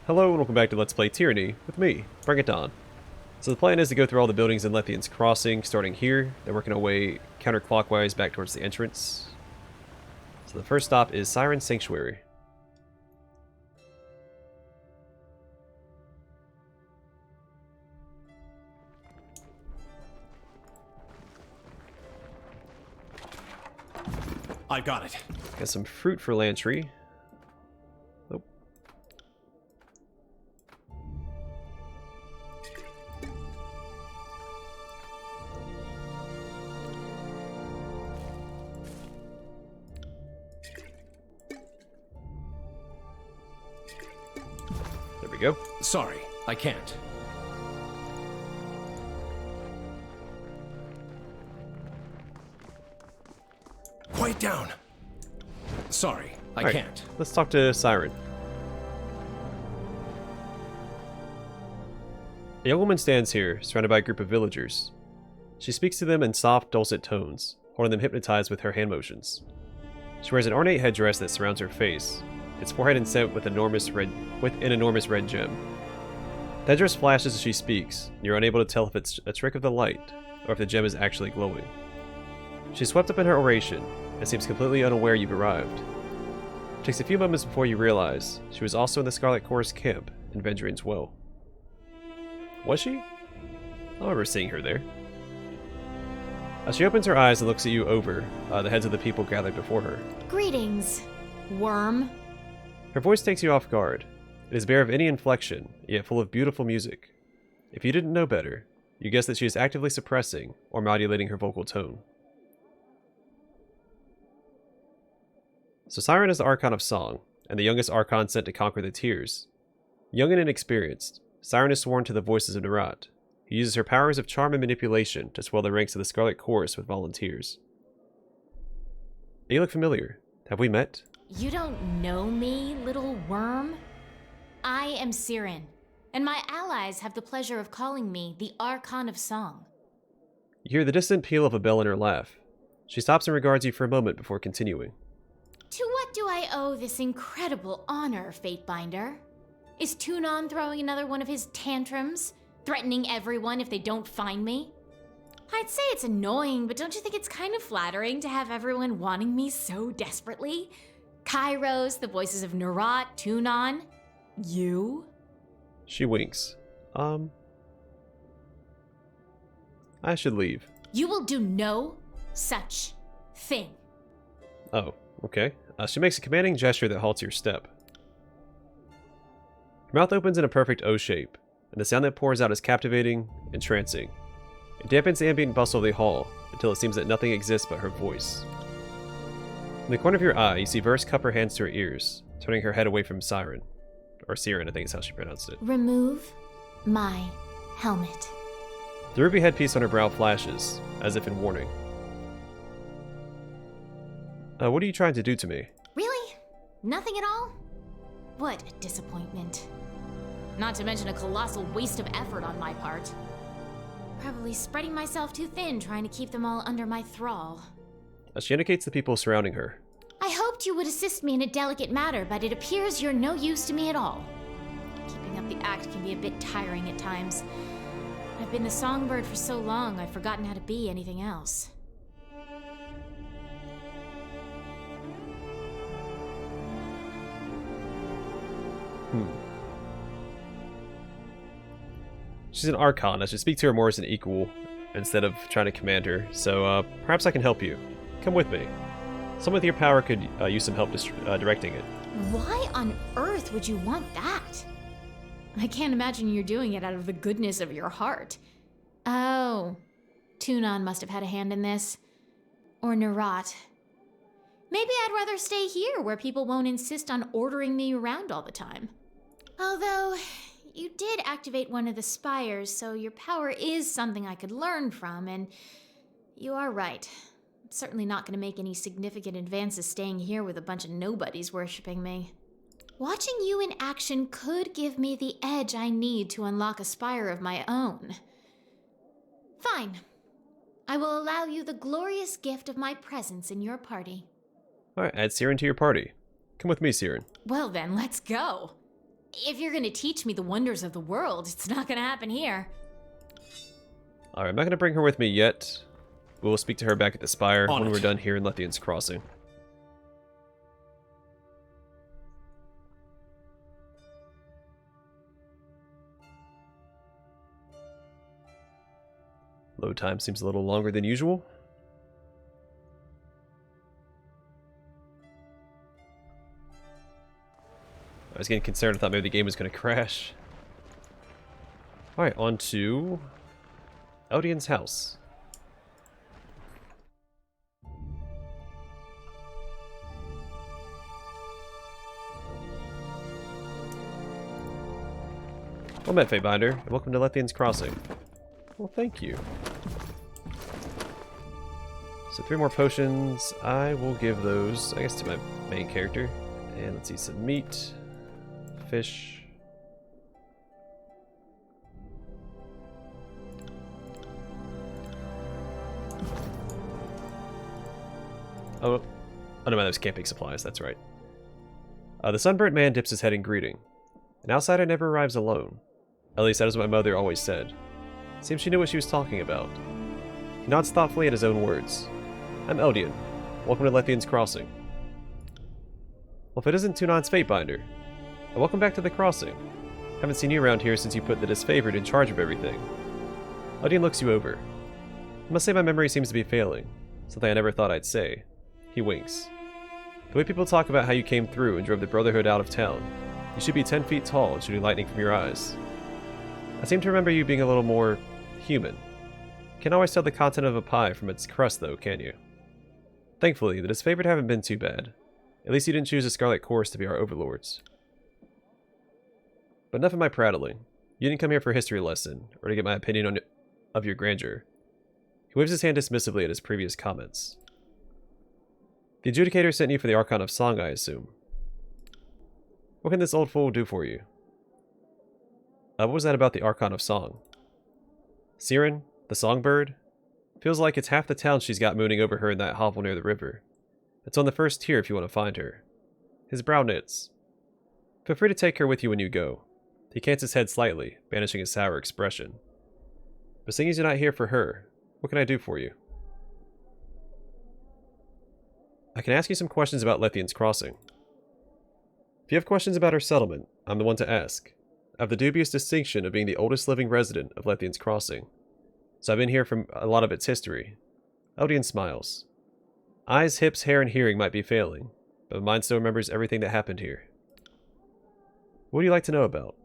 Hello and welcome back to Let's Play Tyranny with me, Bring It On. So the plan is to go through all the buildings in Lethian's Crossing, starting here, then working our way counterclockwise back towards the entrance. So the first stop is Siren Sanctuary. I got it. Got some fruit for Lantry. Oh. There we go. Sorry, I can't. Quiet down. Sorry, I Alright, can't. let's talk to Siren. A young woman stands here, surrounded by a group of villagers. She speaks to them in soft, dulcet tones, holding them hypnotized with her hand motions. She wears an ornate headdress that surrounds her face, its forehead inset with an enormous red gem. The headdress flashes as she speaks, and you're unable to tell if it's a trick of the light, or if the gem is actually glowing. She's swept up in her oration, and seems completely unaware you've arrived. It takes a few moments before you realize she was also in the Scarlet Chorus camp in Vendrian's Well. Was she? I remember seeing her there. As she opens her eyes and looks at you over the heads of the people gathered before her. Greetings, worm. Her voice takes you off guard. It is bare of any inflection, yet full of beautiful music. If you didn't know better, you guess that she is actively suppressing or modulating her vocal tone. So Siren is the Archon of Song, and the youngest Archon sent to conquer the Tears. Young and inexperienced, Siren is sworn to the voices of Nerat, who uses her powers of charm and manipulation to swell the ranks of the Scarlet Chorus with volunteers. You look familiar. Have we met? You don't know me, little worm? I am Siren, and my allies have the pleasure of calling me the Archon of Song. You hear the distant peal of a bell in her laugh. She stops and regards you for a moment before continuing. To what do I owe this incredible honor, Fatebinder? Is Tunon throwing another one of his tantrums, threatening everyone if they don't find me? I'd say it's annoying, but don't you think it's kind of flattering to have everyone wanting me so desperately? Kyros, the voices of Nerat, Tunon, you? She winks. I should leave. You will do no such thing. Oh, okay. She makes a commanding gesture that halts your step. Her mouth opens in a perfect O shape, and the sound that pours out is captivating, entrancing. It dampens the ambient bustle of the hall until it seems that nothing exists but her voice. In the corner of your eye, you see Verse cup her hands to her ears, turning her head away from Siren. Or Siren, I think is how she pronounced it. Remove my helmet. The ruby headpiece on her brow flashes, as if in warning. What are you trying to do to me? Really? Nothing at all? What a disappointment. Not to mention a colossal waste of effort on my part. Probably spreading myself too thin trying to keep them all under my thrall. She indicates the people surrounding her. I hoped you would assist me in a delicate matter, but it appears you're no use to me at all. Keeping up the act can be a bit tiring at times. I've been the songbird for so long, I've forgotten how to be anything else. She's an Archon. I should speak to her more as an equal instead of trying to command her. So perhaps I can help you. Come with me. Someone with your power could use some help directing it. Why on earth would you want that? I can't imagine you're doing it out of the goodness of your heart. Oh, Tunon must have had a hand in this. Or Nerat. Maybe I'd rather stay here where people won't insist on ordering me around all the time. Although, you did activate one of the spires, so your power is something I could learn from, and you are right. I'm certainly not going to make any significant advances staying here with a bunch of nobodies worshipping me. Watching you in action could give me the edge I need to unlock a spire of my own. Fine. I will allow you the glorious gift of my presence in your party. Alright, add Siren to your party. Come with me, Siren. Well then, let's go. If you're gonna teach me the wonders of the world, it's not gonna happen here. Alright, I'm not going to bring her with me yet. We'll speak to her back at the Spire On when it. we're done here in Lethian's Crossing. Load time seems a little longer than usual. I was getting concerned. I thought maybe the game was going to crash. Alright, on to Eldian's house. Well met, Fatebinder, and welcome to Lethian's Crossing. Well, thank you. So 3 more potions. I will give those, I guess, to my main character. And let's see, some meat, fish. Oh no, man, those camping supplies, that's right. The sunburnt man dips his head in greeting. An outsider never arrives alone. At least that is what my mother always said. Seems she knew what she was talking about. He nods thoughtfully at his own words. I'm Eldian. Welcome to Lethian's Crossing. Well, if it isn't Tunan's Fatebinder. And welcome back to the Crossing. Haven't seen you around here since you put the disfavored in charge of everything. Eldian looks you over. I must say my memory seems to be failing. Something I never thought I'd say. He winks. The way people talk about how you came through and drove the Brotherhood out of town. You should be 10 feet tall and shooting lightning from your eyes. I seem to remember you being a little more human. Can't always tell the content of a pie from its crust though, can you? Thankfully, the disfavored haven't been too bad. At least you didn't choose the Scarlet Chorus to be our overlords. But enough of my prattling. You didn't come here for a history lesson, or to get my opinion of your grandeur. He waves his hand dismissively at his previous comments. The Adjudicator sent you for the Archon of Song, I assume. What can this old fool do for you? What was that about the Archon of Song? Siren, the songbird? Feels like it's half the town she's got mooning over her in that hovel near the river. It's on the first tier if you want to find her. His brow knits. Feel free to take her with you when you go. He cants his head slightly, banishing his sour expression. But seeing as you're not here for her, what can I do for you? I can ask you some questions about Lethian's Crossing. If you have questions about her settlement, I'm the one to ask. I have the dubious distinction of being the oldest living resident of Lethian's Crossing, so I've been here for a lot of its history. Eldian smiles. Eyes, hips, hair, and hearing might be failing, but my mind still remembers everything that happened here. What would you like to know about?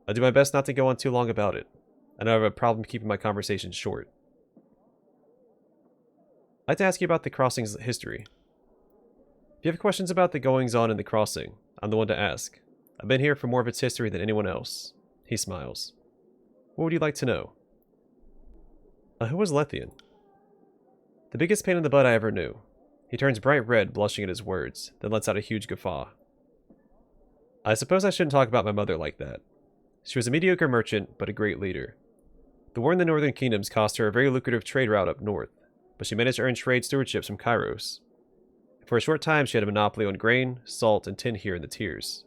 I'll do my best not to go on too long about it. I know I have a problem keeping my conversations short. I'd like to ask you about the Crossing's history. If you have questions about the goings-on in the Crossing, I'm the one to ask. I've been here for more of its history than anyone else. He smiles. What would you like to know? Who was Lethian? The biggest pain in the butt I ever knew. He turns bright red, blushing at his words, then lets out a huge guffaw. I suppose I shouldn't talk about my mother like that. She was a mediocre merchant, but a great leader. The war in the Northern Kingdoms cost her a very lucrative trade route up north, but she managed to earn trade stewardships from Kyros. For a short time, she had a monopoly on grain, salt, and tin here in the tiers.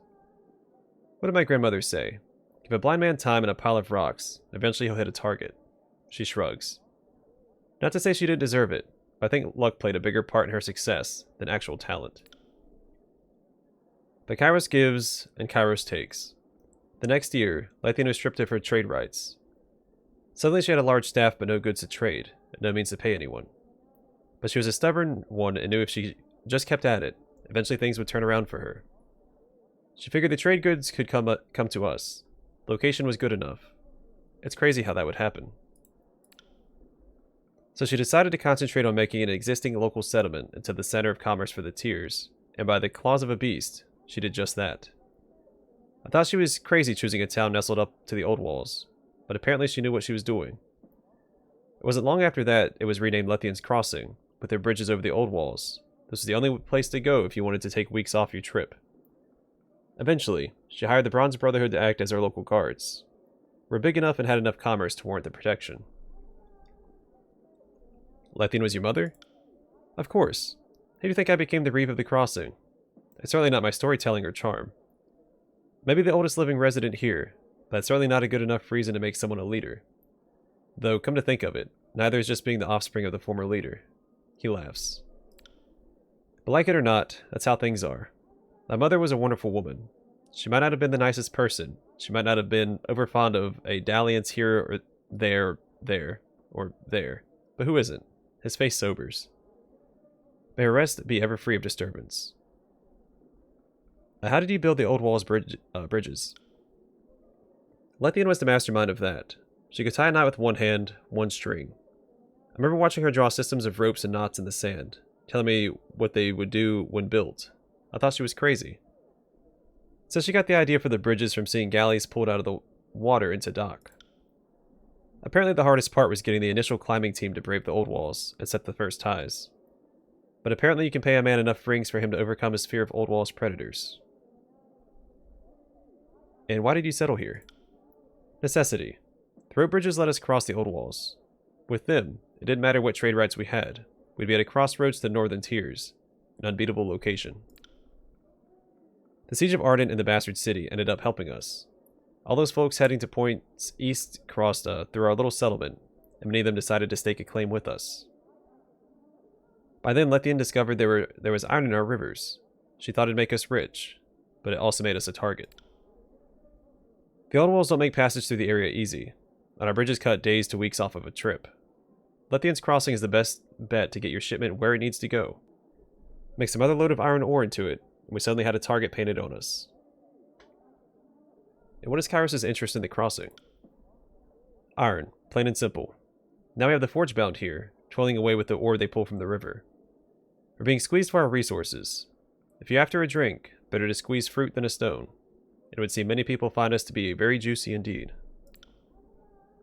What did my grandmother say? Give a blind man time and a pile of rocks, and eventually he'll hit a target. She shrugs. Not to say she didn't deserve it, but I think luck played a bigger part in her success than actual talent. But Kyros gives, and Kyros takes. The next year, Lethian was stripped of her trade rights. Suddenly she had a large staff but no goods to trade, and no means to pay anyone. But she was a stubborn one and knew if she just kept at it, eventually things would turn around for her. She figured the trade goods could come to us. Location was good enough. It's crazy how that would happen. So she decided to concentrate on making an existing local settlement into the center of commerce for the tiers, and by the claws of a beast, she did just that. I thought she was crazy choosing a town nestled up to the old walls, but apparently she knew what she was doing. It wasn't long after that it was renamed Lethian's Crossing, with their bridges over the old walls. This was the only place to go if you wanted to take weeks off your trip. Eventually, she hired the Bronze Brotherhood to act as our local guards. We're big enough and had enough commerce to warrant the protection. Lethian was your mother? Of course. How do you think I became the Reeve of the Crossing? It's certainly not my storytelling or charm. Maybe the oldest living resident here, but that's certainly not a good enough reason to make someone a leader. Though, come to think of it, neither is just being the offspring of the former leader. He laughs. But like it or not, that's how things are. My mother was a wonderful woman. She might not have been the nicest person. She might not have been overfond of a dalliance here or there, or there. But who isn't? His face sobers. May her rest be ever free of disturbance. How did you build the old wall's bridges? Lethian was the mastermind of that. She could tie a knot with one hand, one string. I remember watching her draw systems of ropes and knots in the sand, telling me what they would do when built. I thought she was crazy. So she got the idea for the bridges from seeing galleys pulled out of the water into dock. Apparently the hardest part was getting the initial climbing team to brave the old walls and set the first ties. But apparently you can pay a man enough rings for him to overcome his fear of old wall's predators. And why did you settle here? Necessity. The rope bridges let us cross the old walls. With them, it didn't matter what trade rights we had. We'd be at a crossroads to the northern tiers, an unbeatable location. The siege of Ardent and the Bastard City ended up helping us. All those folks heading to points east crossed through our little settlement, and many of them decided to stake a claim with us. By then, Lethian discovered there was iron in our rivers. She thought it'd make us rich, but it also made us a target. The old walls don't make passage through the area easy, and our bridges cut days to weeks off of a trip. Lethian's crossing is the best bet to get your shipment where it needs to go. Mix another load of iron ore into it, and we suddenly had a target painted on us. And what is Kyros' interest in the crossing? Iron, plain and simple. Now we have the forge bound here, toiling away with the ore they pull from the river. We're being squeezed for our resources. If you're after a drink, better to squeeze fruit than a stone. It would seem many people find us to be very juicy indeed.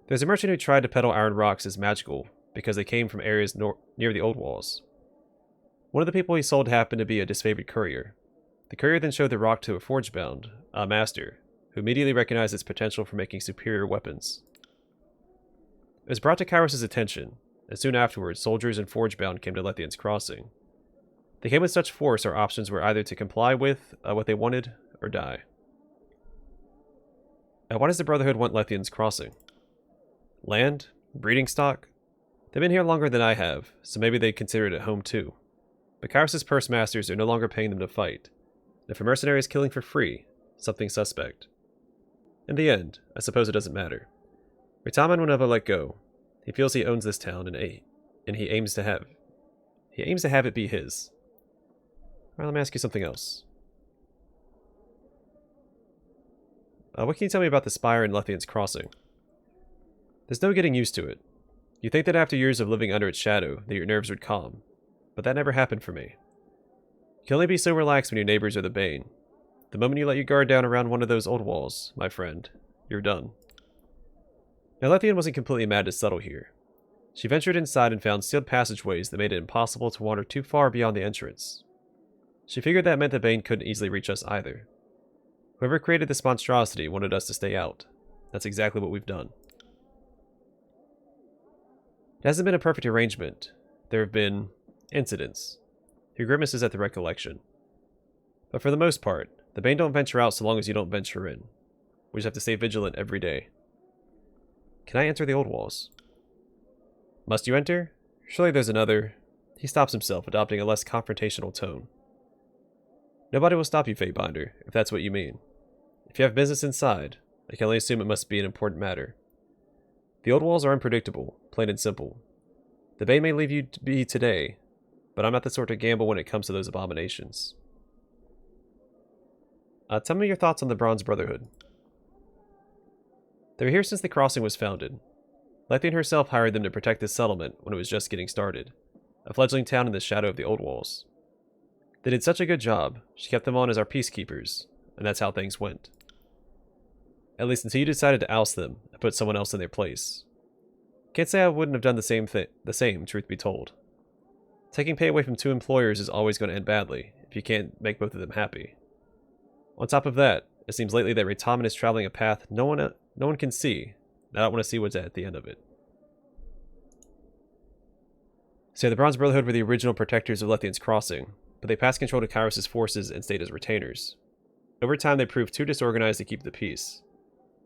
There's a merchant who tried to peddle iron rocks as magical because they came from areas near the old walls. One of the people he sold happened to be a disfavored courier. The courier then showed the rock to a forge-bound, a master, who immediately recognized its potential for making superior weapons. It was brought to Kyros' attention, and soon afterwards soldiers and forge-bound came to Lethian's crossing. They came with such force our options were either to comply with what they wanted, or die. Why does the Brotherhood want Lethian's crossing? Land? Breeding stock? They've been here longer than I have, so maybe they consider it home too. But Kyros' purse masters are no longer paying them to fight. And if a mercenary is killing for free, something suspect. In the end, I suppose it doesn't matter. Ritaman will never let go. He feels he owns this town, and he aims to have it be his. Alright, let me ask you something else. What can you tell me about the Spire and Lethian's crossing? There's no getting used to it. You think that after years of living under its shadow, that your nerves would calm. But that never happened for me. You can only be so relaxed when your neighbors are the bane. The moment you let your guard down around one of those old walls, my friend, you're done. Now Lethian wasn't completely mad to settle here. She ventured inside and found sealed passageways that made it impossible to wander too far beyond the entrance. She figured that meant the bane couldn't easily reach us either. Whoever created this monstrosity wanted us to stay out. That's exactly what we've done. It hasn't been a perfect arrangement. There have been incidents. He grimaces at the recollection. But for the most part, the Bane don't venture out so long as you don't venture in. We just have to stay vigilant every day. Can I enter the old walls? Must you enter? Surely there's another... He stops himself, adopting a less confrontational tone. Nobody will stop you, Fatebinder, if that's what you mean. If you have business inside, I can only assume it must be an important matter. The old walls are unpredictable, plain and simple. The Bane may leave you to be today, but I'm not the sort to gamble when it comes to those abominations. Tell me your thoughts on the Bronze Brotherhood. They were here since the crossing was founded. Lethian herself hired them to protect this settlement when it was just getting started, a fledgling town in the shadow of the old walls. They did such a good job, she kept them on as our peacekeepers, and that's how things went. At least until you decided to oust them and put someone else in their place. Can't say I wouldn't have done the same, truth be told. Taking pay away from two employers is always going to end badly, if you can't make both of them happy. On top of that, it seems lately that Ritaman is traveling a path no one can see, and I don't want to see what's at the end of it. So the Bronze Brotherhood were the original protectors of Lethian's crossing, but they passed control to Kyros' forces and stayed as retainers. Over time, they proved too disorganized to keep the peace.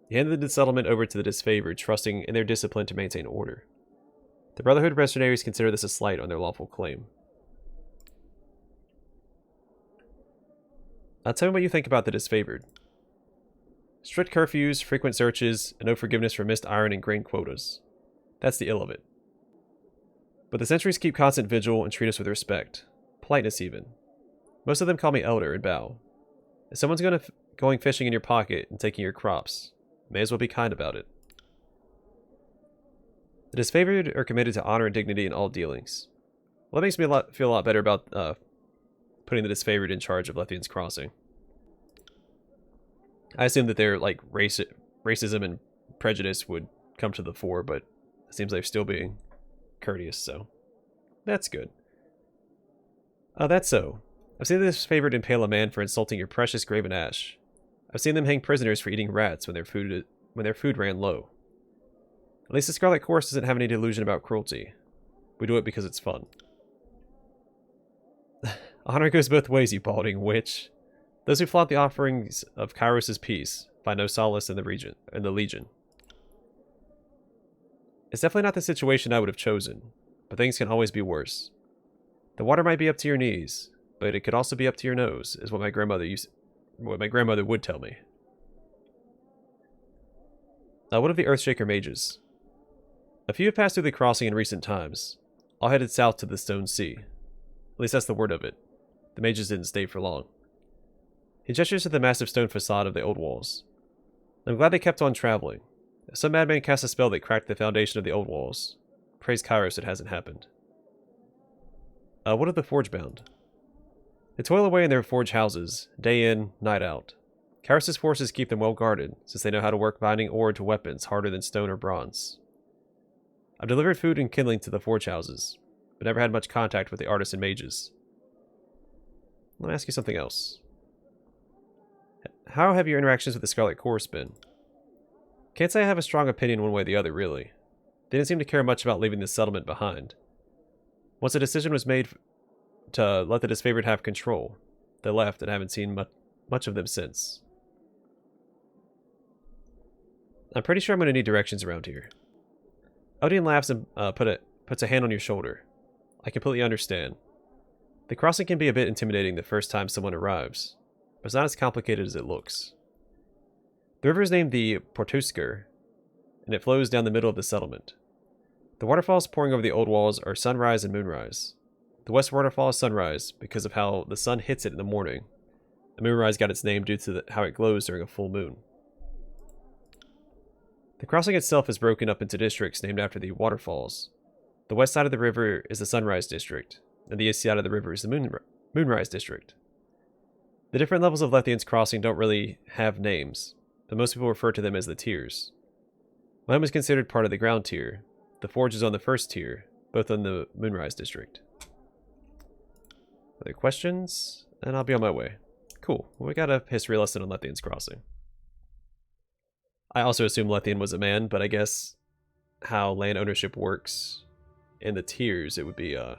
He handed the settlement over to the disfavored, trusting in their discipline to maintain order. The Brotherhood of Mercenaries consider this a slight on their lawful claim. Now tell me what you think about the disfavored. Strict curfews, frequent searches, and no forgiveness for missed iron and grain quotas. That's the ill of it. But the sentries keep constant vigil and treat us with respect. Politeness even. Most of them call me Elder and bow. If someone's going fishing in your pocket and taking your crops, may as well be kind about it. The disfavored are committed to honor and dignity in all dealings. Well, that makes me feel a lot better about putting the disfavored in charge of Lethian's Crossing. I assume that their racism and prejudice would come to the fore, but it seems they're still being courteous, so that's good. That's so. I've seen the disfavored impale a man for insulting your precious graven ash. I've seen them hang prisoners for eating rats when their food ran low. At least the Scarlet Course doesn't have any delusion about cruelty. We do it because it's fun. Honor goes both ways, you balding witch. Those who flaunt the offerings of Kyros' peace find no solace in the Legion. It's definitely not the situation I would have chosen, but things can always be worse. The water might be up to your knees, but it could also be up to your nose, is what my grandmother would tell me. What of the Earthshaker mages? A few have passed through the crossing in recent times, all headed south to the Stone Sea. At least that's the word of it. The mages didn't stay for long. He gestures to the massive stone facade of the old walls. I'm glad they kept on traveling. If some madman cast a spell that cracked the foundation of the old walls, praise Kyros it hasn't happened. What of the Forgebound? They toil away in their forge houses, day in, night out. Kyros' forces keep them well guarded, since they know how to work binding ore into weapons harder than stone or bronze. I've delivered food and kindling to the forge houses, but never had much contact with the artists and mages. Let me ask you something else. How have your interactions with the Scarlet Course been? Can't say I have a strong opinion one way or the other, really. They didn't seem to care much about leaving the settlement behind. Once a decision was made to let the disfavored have control, they left and haven't seen much of them since. I'm pretty sure I'm going to need directions around here. Odian laughs and puts a hand on your shoulder. I completely understand. The crossing can be a bit intimidating the first time someone arrives, but it's not as complicated as it looks. The river is named the Portusker, and it flows down the middle of the settlement. The waterfalls pouring over the old walls are Sunrise and Moonrise. The west waterfall is Sunrise because of how the sun hits it in the morning. The Moonrise got its name due to how it glows during a full moon. The crossing itself is broken up into districts named after the waterfalls. The west side of the river is the Sunrise District, and the east side of the river is the Moonrise District. The different levels of Lethian's Crossing don't really have names, but most people refer to them as the tiers. My home is considered part of the ground tier. The forge is on the first tier, both in the Moonrise District. Other questions? And I'll be on my way. Cool. Well, we got a history lesson on Lethian's Crossing. I also assume Lethian was a man, but I guess how land ownership works in the tiers, it would be a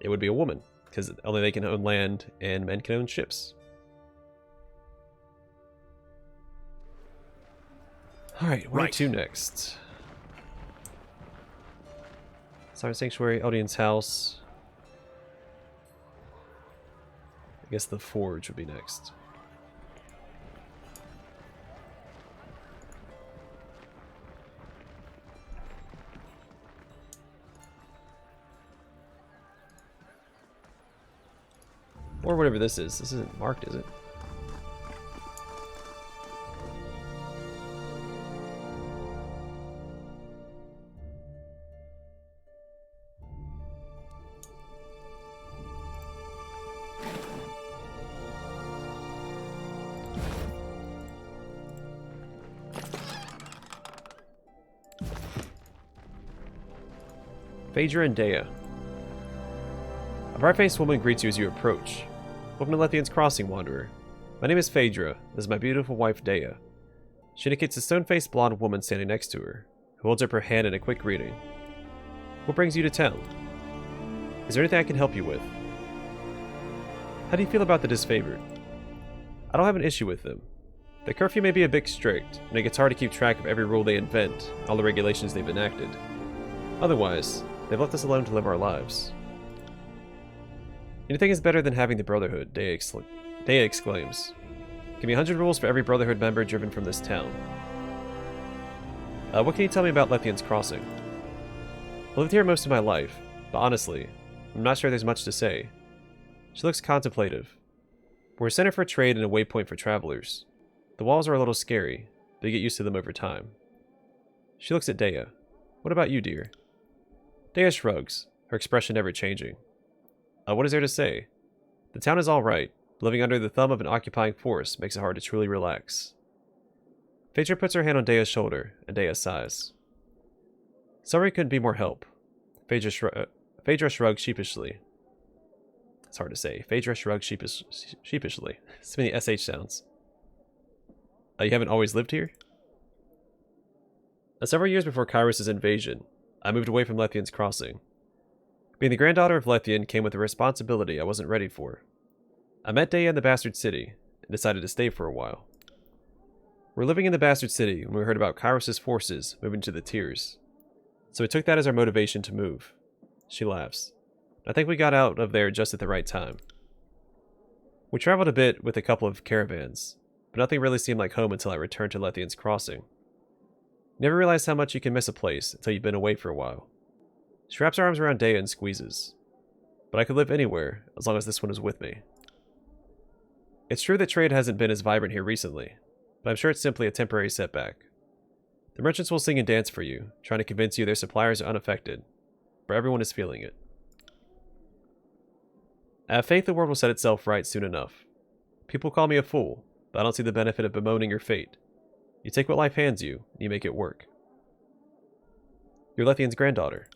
woman, because only they can own land and men can own ships. Alright, where to next? Siren Sanctuary, Odian's house. I guess the forge would be next. Or whatever this is. This isn't marked, is it? Phaedra and Dea. A bright-faced woman greets you as you approach. Welcome to Lethian's Crossing, Wanderer. My name is Phaedra. This is my beautiful wife, Dea. She indicates a stone-faced blonde woman standing next to her, who holds up her hand in a quick greeting. What brings you to town? Is there anything I can help you with? How do you feel about the disfavored? I don't have an issue with them. The curfew may be a bit strict, and it gets hard to keep track of every rule they invent, all the regulations they've enacted. Otherwise, they've left us alone to live our lives. Anything is better than having the Brotherhood, Dea exclaims. Give me 100 rules for every Brotherhood member driven from this town. What can you tell me about Lethian's Crossing? I lived here most of my life, but honestly, I'm not sure there's much to say. She looks contemplative. We're a center for trade and a waypoint for travelers. The walls are a little scary, but you get used to them over time. She looks at Dea. What about you, dear? Dea shrugs, her expression never changing. What is there to say? The town is alright. Living under the thumb of an occupying force makes it hard to truly relax. Phaedra puts her hand on Dea's shoulder, and Dea sighs. Sorry couldn't be more help. Phaedra shrugs sheepishly. It's hard to say. Phaedra shrugs sheepishly. So many SH sounds. You haven't always lived here? Several years before Kyros' invasion, I moved away from Lethian's Crossing. Being the granddaughter of Lethian came with a responsibility I wasn't ready for. I met Dea in the Bastard City, and decided to stay for a while. We were living in the Bastard City when we heard about Kyros' forces moving to the Tiers. So we took that as our motivation to move. She laughs. I think we got out of there just at the right time. We traveled a bit with a couple of caravans, but nothing really seemed like home until I returned to Lethian's Crossing. Never realized how much you can miss a place until you've been away for a while. She wraps her arms around Dea and squeezes. But I could live anywhere, as long as this one was with me. It's true that trade hasn't been as vibrant here recently, but I'm sure it's simply a temporary setback. The merchants will sing and dance for you, trying to convince you their suppliers are unaffected, but everyone is feeling it. I have faith the world will set itself right soon enough. People call me a fool, but I don't see the benefit of bemoaning your fate. You take what life hands you, and you make it work. You're Lethian's granddaughter.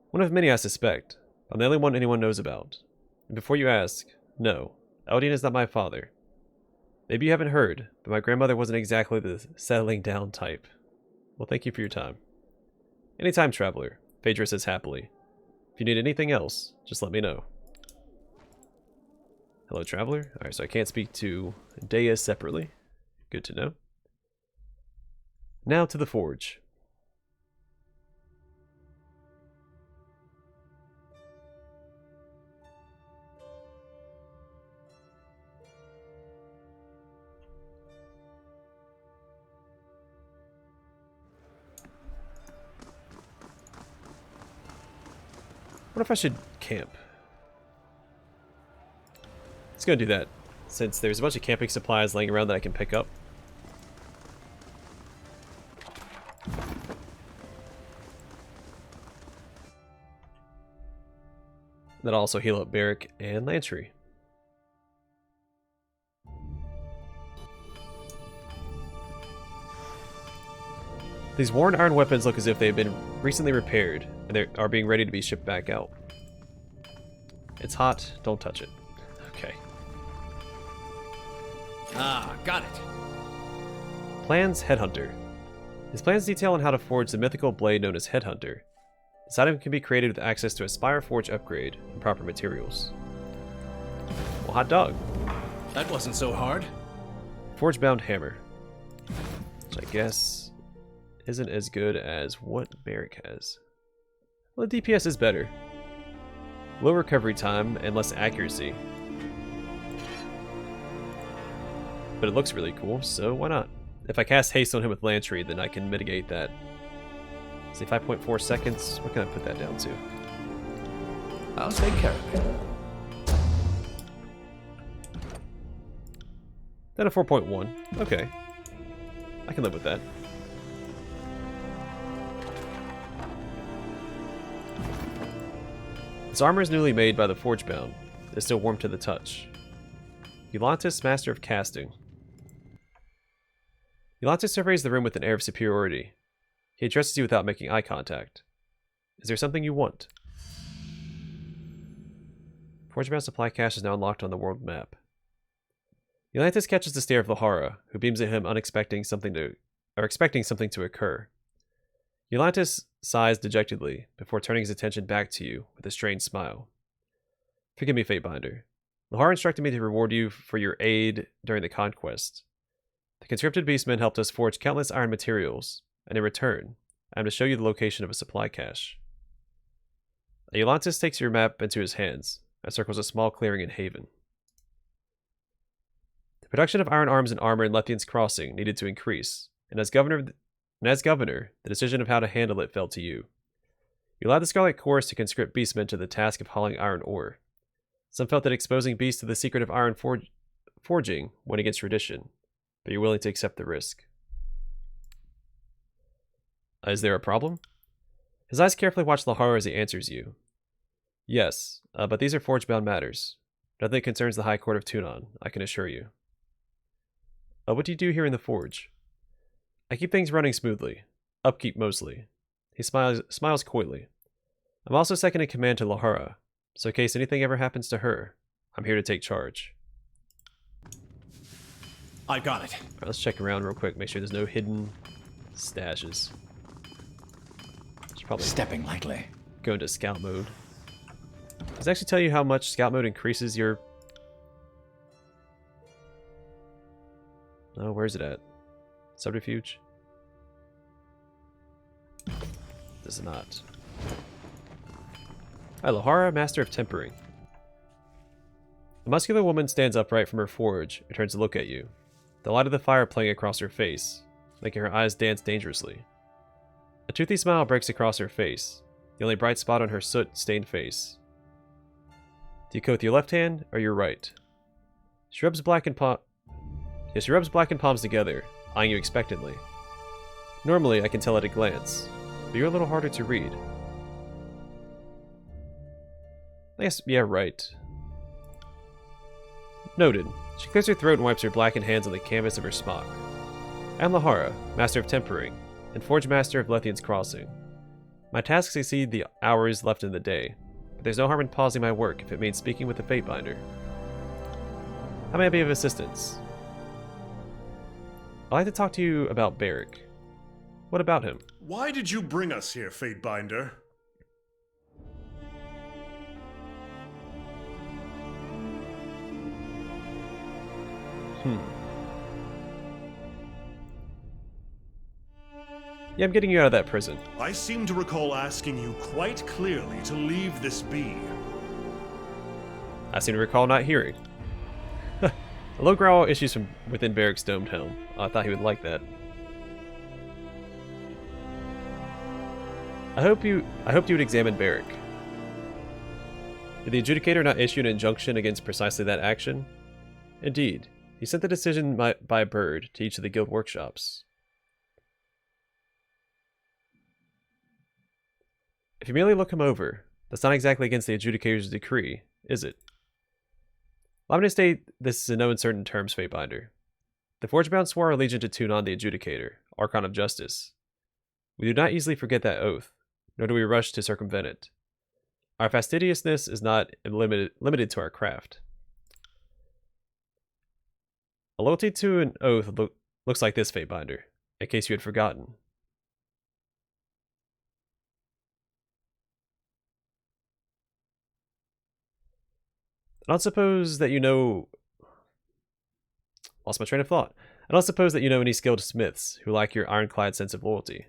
One of many, I suspect. I'm the only one anyone knows about. And before you ask, no, Eldian is not my father. Maybe you haven't heard, but my grandmother wasn't exactly the settling down type. Well, thank you for your time. Anytime, traveler, Phaedra says happily. If you need anything else, just let me know. Hello, traveler. Alright, so I can't speak to Dea separately. Good to know. Now to the forge. What if I should camp? Let's go do that, since there's a bunch of camping supplies laying around that I can pick up. That'll also heal up Barrick and Lantry. These worn iron weapons look as if they've been recently repaired and they are being ready to be shipped back out. It's hot, don't touch it. Okay. Ah, got it. Plans Headhunter. His plans detail on how to forge the mythical blade known as Headhunter. This item can be created with access to a Spire Forge upgrade and proper materials. Well, hot dog. That wasn't so hard. Forge-bound hammer. Which I guess isn't as good as what Barrick has. Well, the DPS is better. Low recovery time and less accuracy. But it looks really cool, so why not? If I cast haste on him with Lantry, then I can mitigate that. Say 5.4 seconds. What can I put that down to? I'll take care of it. Then a 4.1. Okay. I can live with that. This armor is newly made by the Forgebound. It's still warm to the touch. Eulantis, Master of Casting. Eulantis surveys the room with an air of superiority. He addresses you without making eye contact. Is there something you want? Forgebound supply cache is now unlocked on the world map. Eulantis catches the stare of Lahara, who beams at him expecting something to occur. Eulantis sighs dejectedly before turning his attention back to you with a strange smile. Forgive me, Fatebinder. Lahara instructed me to reward you for your aid during the conquest. The conscripted beastmen helped us forge countless iron materials, and in return, I am to show you the location of a supply cache. Eulantis takes your map into his hands and circles a small clearing in Haven. The production of iron arms and armor in Lethian's crossing needed to increase, and as governor, the decision of how to handle it fell to you. You allowed the Scarlet Chorus to conscript beastmen to the task of hauling iron ore. Some felt that exposing beasts to the secret of iron forging went against tradition, but you're willing to accept the risk. Is there a problem? His eyes carefully watch Lahara as he answers you. Yes, but these are forge-bound matters. Nothing that concerns the High Court of Tunon, I can assure you. What do you do here in the forge? I keep things running smoothly. Upkeep mostly. He smiles coyly. I'm also second in command to Lahara, so in case anything ever happens to her, I'm here to take charge. I got it. Alright, let's check around real quick, make sure there's no hidden stashes. Should probably Stepping lightly. go into scout mode. Does it actually tell you how much scout mode increases your... Oh, where's it at? Subterfuge? Does not. Hi, Lahara, Master of Tempering. A muscular woman stands upright from her forge and turns to look at you, the light of the fire playing across her face, making her eyes dance dangerously. A toothy smile breaks across her face, the only bright spot on her soot-stained face. Do you coat with your left hand or your right? She rubs blackened palms together, eyeing you expectantly. Normally, I can tell at a glance, but you're a little harder to read. I guess, yeah, right. Noted. She clears her throat and wipes her blackened hands on the canvas of her smock. I'm Lahara, Master of Tempering, and Forge Master of Lethian's Crossing. My tasks exceed the hours left in the day, but there's no harm in pausing my work if it means speaking with the Fatebinder. How may I be of assistance? I'd like to talk to you about Barrick. What about him? Why did you bring us here, Fatebinder? Yeah, I'm getting you out of that prison. I seem to recall asking you quite clearly to leave this be. I seem to recall not hearing. A low growl issues from within Barrick's domed helm. I thought he would like that. I hope you would examine Barrick. Did the Adjudicator not issue an injunction against precisely that action? Indeed. He sent the decision by bird to each of the guild workshops. If you merely look him over, that's not exactly against the Adjudicator's decree, is it? Allow me to state this in no uncertain terms, Fatebinder. The Forgebound swore allegiance to Tunon the Adjudicator, Archon of Justice. We do not easily forget that oath, nor do we rush to circumvent it. Our fastidiousness is not limited to our craft. A loyalty to an oath looks like this, Fatebinder, in case you had forgotten. I don't suppose that you know... Lost my train of thought. I don't suppose that you know any skilled smiths who lack your ironclad sense of loyalty.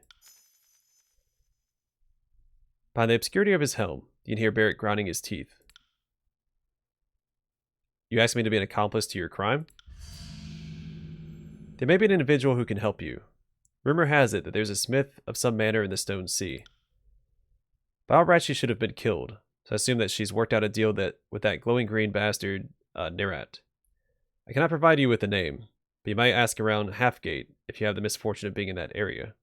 Behind the obscurity of his helm, you can hear Barrick grinding his teeth. You ask me to be an accomplice to your crime? There may be an individual who can help you. Rumor has it that there's a smith of some manor in the Stone Sea. By all rights, she should have been killed, so I assume that she's worked out a deal with that glowing green bastard, Nirat. I cannot provide you with a name, but you might ask around Halfgate if you have the misfortune of being in that area.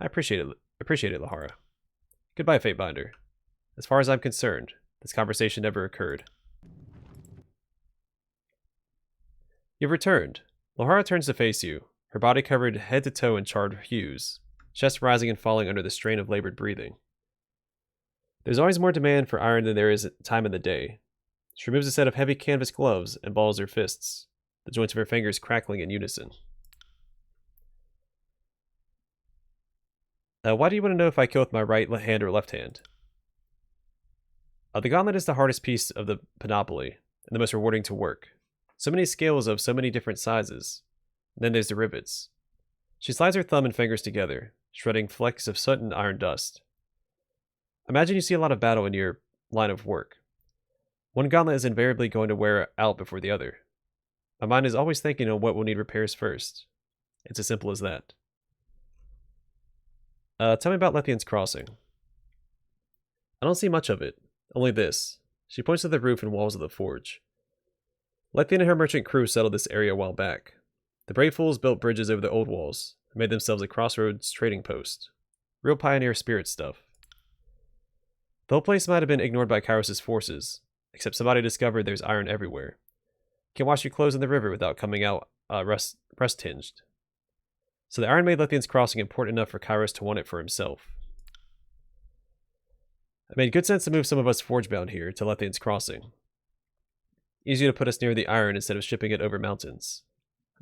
I appreciate it, Lahara. Goodbye, Fatebinder. As far as I'm concerned, this conversation never occurred. You've returned. Lahara turns to face you, her body covered head to toe in charred hues, chest rising and falling under the strain of labored breathing. There's always more demand for iron than there is time in the day. She removes a set of heavy canvas gloves and balls her fists, the joints of her fingers crackling in unison. Why do you want to know if I kill with my right hand or left hand? The gauntlet is the hardest piece of the panoply, and the most rewarding to work. So many scales of so many different sizes. And then there's the rivets. She slides her thumb and fingers together, shredding flecks of soot and iron dust. Imagine you see a lot of battle in your line of work. One gauntlet is invariably going to wear out before the other. My mind is always thinking on what will need repairs first. It's as simple as that. Tell me about Lethian's crossing. I don't see much of it, only this. She points to the roof and walls of the forge. Lethian and her merchant crew settled this area a while back. The brave fools built bridges over the old walls and made themselves a crossroads trading post. Real pioneer spirit stuff. The whole place might have been ignored by Kyros' forces, except somebody discovered there's iron everywhere. Can wash your clothes in the river without coming out rust-tinged. So the iron made Lethian's crossing important enough for Kyros to want it for himself. It made good sense to move some of us forge-bound here to Lethian's crossing. Easier to put us near the iron instead of shipping it over mountains.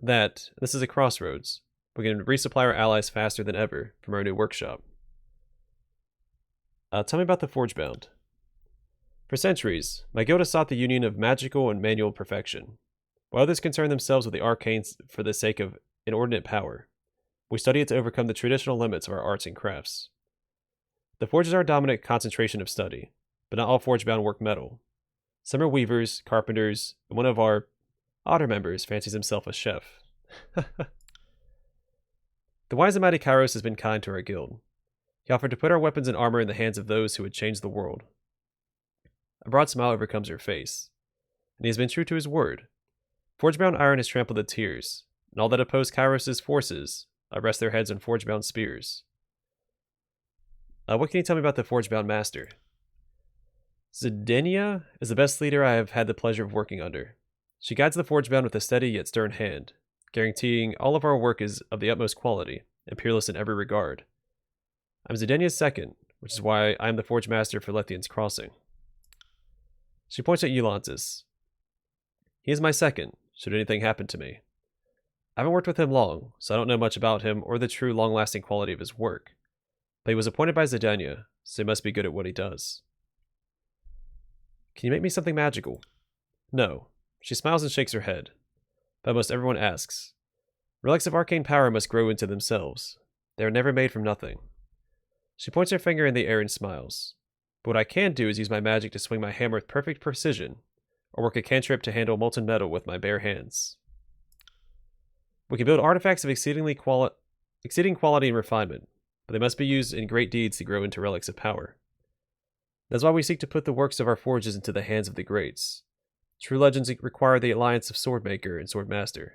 This is a crossroads. We can resupply our allies faster than ever from our new workshop. Tell me about the forge-bound. For centuries, my guild has sought the union of magical and manual perfection. While others concern themselves with the arcane for the sake of inordinate power, we study it to overcome the traditional limits of our arts and crafts. The forge is our dominant concentration of study, but not all forge-bound work metal. Some are weavers, carpenters, and one of our odder members fancies himself a chef. The wise and mighty Kyros has been kind to our guild. He offered to put our weapons and armor in the hands of those who would change the world. A broad smile overcomes her face, and he has been true to his word. Forge-bound iron has trampled the tears, and all that oppose Kyros' forces rest their heads on forge-bound spears. What can you tell me about the forge-bound master? Zidania is the best leader I have had the pleasure of working under. She guides the forge-bound with a steady yet stern hand, guaranteeing all of our work is of the utmost quality and peerless in every regard. I'm Zidania's second, which is why I am the forge master for Lethian's crossing. She points at Eulantis. He is my second, should anything happen to me. I haven't worked with him long, so I don't know much about him or the true long-lasting quality of his work. But he was appointed by Zidania, so he must be good at what he does. Can you make me something magical? No. She smiles and shakes her head. But almost everyone asks. Relics of arcane power must grow into themselves. They are never made from nothing. She points her finger in the air and smiles. But what I can do is use my magic to swing my hammer with perfect precision, or work a cantrip to handle molten metal with my bare hands. We can build artifacts of exceeding quality and refinement, but they must be used in great deeds to grow into relics of power. That's why we seek to put the works of our forges into the hands of the greats. True legends require the alliance of Swordmaker and Swordmaster.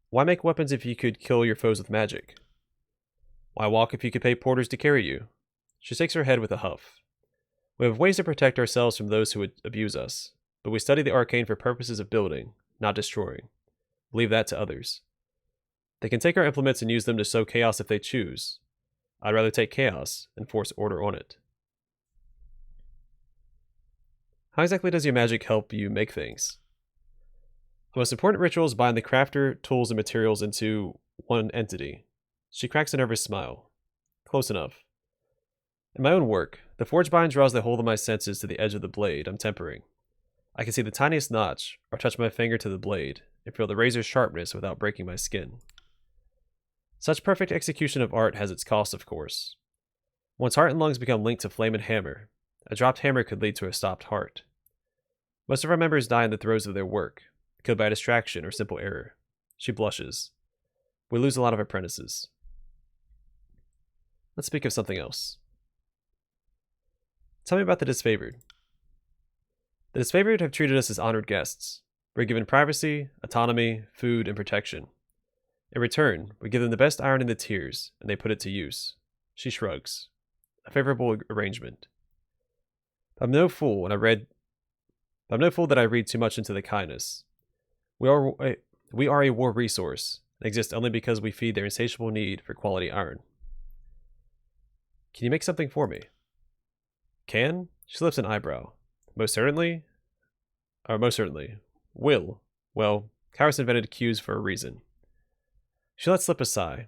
Why make weapons if you could kill your foes with magic? Why walk if you could pay porters to carry you? She shakes her head with a huff. We have ways to protect ourselves from those who would abuse us, but we study the arcane for purposes of building, not destroying. Leave that to others. They can take our implements and use them to sow chaos if they choose. I'd rather take chaos and force order on it. How exactly does your magic help you make things? The most important rituals bind the crafter, tools, and materials into one entity. She cracks a nervous smile. Close enough. In my own work, the forge bind draws the whole of my senses to the edge of the blade I'm tempering. I can see the tiniest notch, or touch my finger to the blade, and feel the razor's sharpness without breaking my skin. Such perfect execution of art has its cost, of course. Once heart and lungs become linked to flame and hammer, a dropped hammer could lead to a stopped heart. Most of our members die in the throes of their work, killed by distraction or simple error. She blushes. We lose a lot of apprentices. Let's speak of something else. Tell me about the disfavored. The disfavored have treated us as honored guests. We're given privacy, autonomy, food, and protection. In return, we give them the best iron in the tiers, and they put it to use. She shrugs. A favorable arrangement. I'm no fool that I read too much into the kindness. We are a war resource, and exist only because we feed their insatiable need for quality iron. Can you make something for me? Can? She lifts an eyebrow. Most certainly. Will. Well, Kyros invented cues for a reason. She lets slip a sigh.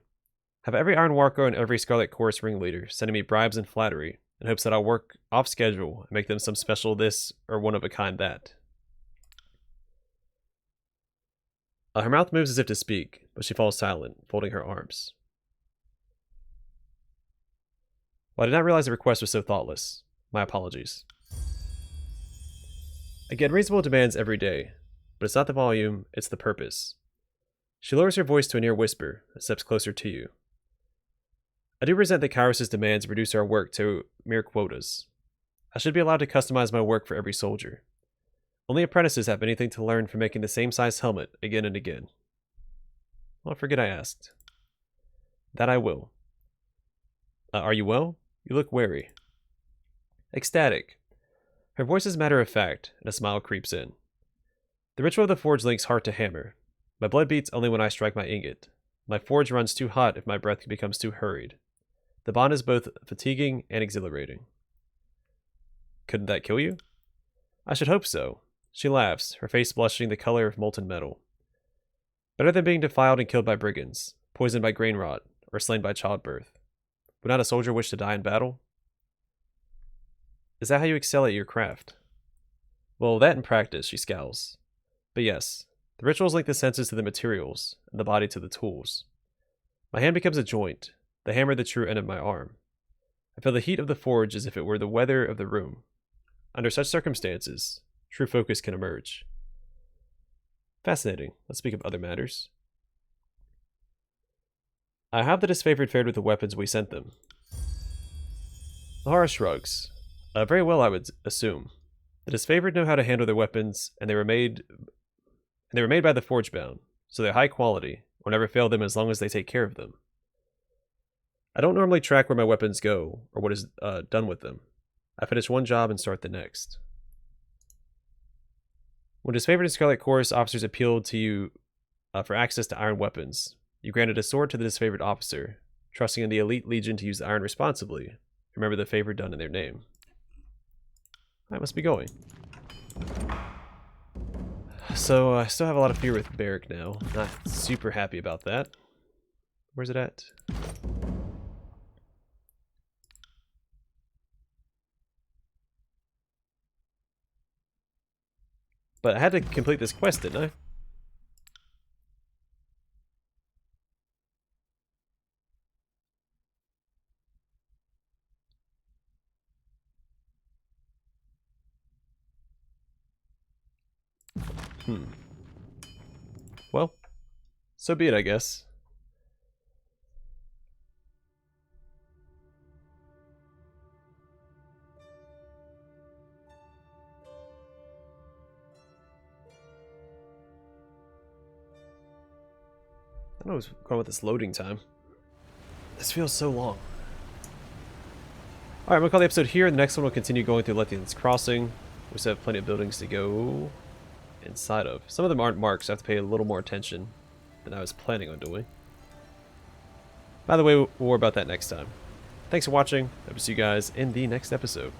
Have every iron worker and every Scarlet Chorus ringleader sending me bribes and flattery, in hopes that I'll work off schedule and make them some special this or one of a kind that. Her mouth moves as if to speak, but she falls silent, folding her arms. Well, I did not realize the request was so thoughtless. My apologies. I get reasonable demands every day, but it's not the volume, it's the purpose. She lowers her voice to a near whisper, and steps closer to you. I do resent that Kyros' demands reduce our work to mere quotas. I should be allowed to customize my work for every soldier. Only apprentices have anything to learn from making the same size helmet again and again. Well, I forget I asked. That I will. Are you well? You look wary. Ecstatic. Her voice is matter of fact, and a smile creeps in. The ritual of the forge links heart to hammer. My blood beats only when I strike my ingot. My forge runs too hot if my breath becomes too hurried. The bond is both fatiguing and exhilarating. Couldn't that kill you? I should hope so. She laughs, her face blushing the color of molten metal. Better than being defiled and killed by brigands, poisoned by grain rot, or slain by childbirth. Would not a soldier wish to die in battle? Is that how you excel at your craft? Well, that in practice, she scowls. But yes, the rituals link the senses to the materials, and the body to the tools. My hand becomes a joint, the hammer the true end of my arm. I feel the heat of the forge as if it were the weather of the room. Under such circumstances, true focus can emerge. Fascinating. Let's speak of other matters. How have the disfavored fared with the weapons we sent them? Lahara shrugs. Very well, I would assume. The disfavored know how to handle their weapons, and they were made by the forge-bound, so they're high quality, will never fail them as long as they take care of them. I don't normally track where my weapons go, or what is done with them. I finish one job and start the next. When disfavored and Scarlet Chorus officers appealed to you for access to iron weapons, you granted a sword to the disfavored officer, trusting in the elite legion to use the iron responsibly. Remember the favor done in their name. I must be going. So I still have a lot of fear with Barrack now. Not super happy about that. Where's it at? But I had to complete this quest, didn't I? Well, so be it, I guess. I don't know what's going on with this loading time. This feels so long. Alright, I'm going to call the episode here. The next one will continue going through Lethian's Crossing. We still have plenty of buildings to go inside of. Some of them aren't marked, so I have to pay a little more attention than I was planning on doing. By the way, more about that next time. Thanks for watching. I will see you guys in the next episode.